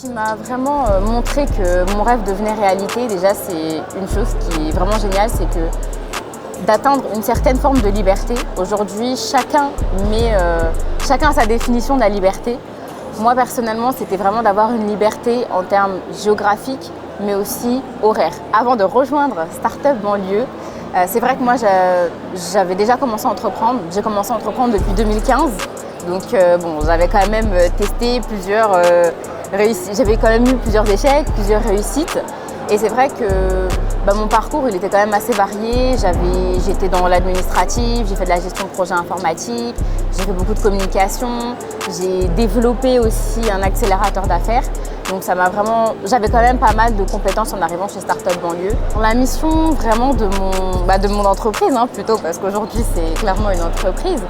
qui m'a vraiment montré que mon rêve devenait réalité, déjà c'est une chose qui est vraiment géniale, c'est que d'atteindre une certaine forme de liberté. Aujourd'hui, chacun a sa définition de la liberté. Moi personnellement, c'était vraiment d'avoir une liberté en termes géographiques, mais aussi horaires. Avant de rejoindre Startup Banlieue, c'est vrai que moi j'avais déjà commencé à entreprendre. J'ai commencé à entreprendre depuis 2015. Donc j'avais quand même testé plusieurs réussites. J'avais quand même eu plusieurs échecs, plusieurs réussites. Et c'est vrai que mon parcours il était quand même assez varié. J'étais dans l'administratif, j'ai fait de la gestion de projets informatiques, j'ai fait beaucoup de communication, j'ai développé aussi un accélérateur d'affaires. Donc j'avais quand même pas mal de compétences en arrivant chez Startup Banlieue. La mission vraiment de mon entreprise, plutôt parce qu'aujourd'hui c'est clairement une entreprise.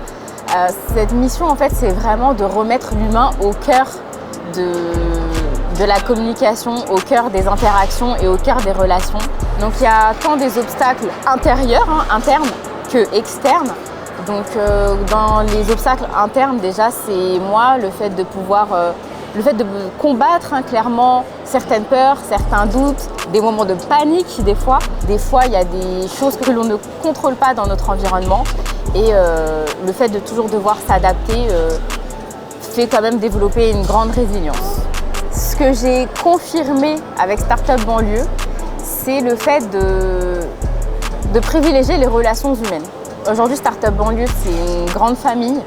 Cette mission en fait c'est vraiment de remettre l'humain au cœur de la communication, au cœur des interactions et au cœur des relations. Donc il y a tant des obstacles intérieurs, internes, que externes. Donc dans les obstacles internes déjà c'est moi le fait de combattre clairement certaines peurs, certains doutes, des moments de panique des fois. Des fois il y a des choses que l'on ne contrôle pas dans notre environnement et le fait de toujours devoir s'adapter fait quand même développer une grande résilience. Ce que j'ai confirmé avec Startup Banlieue, c'est le fait de privilégier les relations humaines. Aujourd'hui, Startup Banlieue, c'est une grande famille.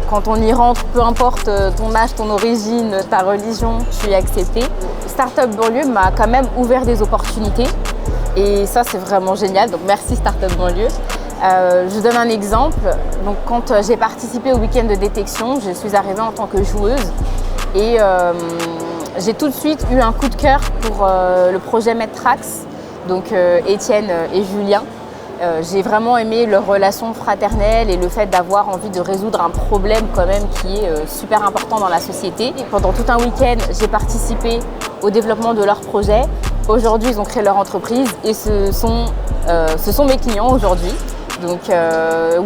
Quand on y rentre, peu importe ton âge, ton origine, ta religion, tu es accepté. Startup Banlieue m'a quand même ouvert des opportunités et ça, c'est vraiment génial. Donc merci Startup Banlieue. Je vous donne un exemple. Donc, quand j'ai participé au week-end de détection, je suis arrivée en tant que joueuse et j'ai tout de suite eu un coup de cœur pour le projet Medtrax, donc Étienne et Julien. J'ai vraiment aimé leur relation fraternelle et le fait d'avoir envie de résoudre un problème quand même qui est super important dans la société. Et pendant tout un week-end, j'ai participé au développement de leur projet. Aujourd'hui, ils ont créé leur entreprise et ce sont mes clients aujourd'hui. Donc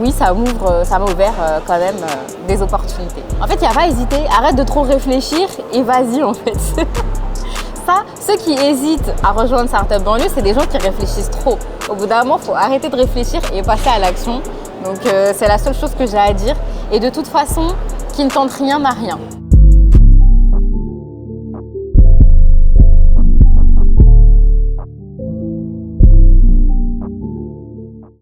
oui, ça m'a ouvert quand même des opportunités. En fait, il n'y a pas à hésiter, arrête de trop réfléchir et vas-y en fait. Ça, ceux qui hésitent à rejoindre Startup Banlieue, c'est des gens qui réfléchissent trop. Au bout d'un moment, il faut arrêter de réfléchir et passer à l'action. Donc c'est la seule chose que j'ai à dire. Et de toute façon, qui ne tente rien n'a rien.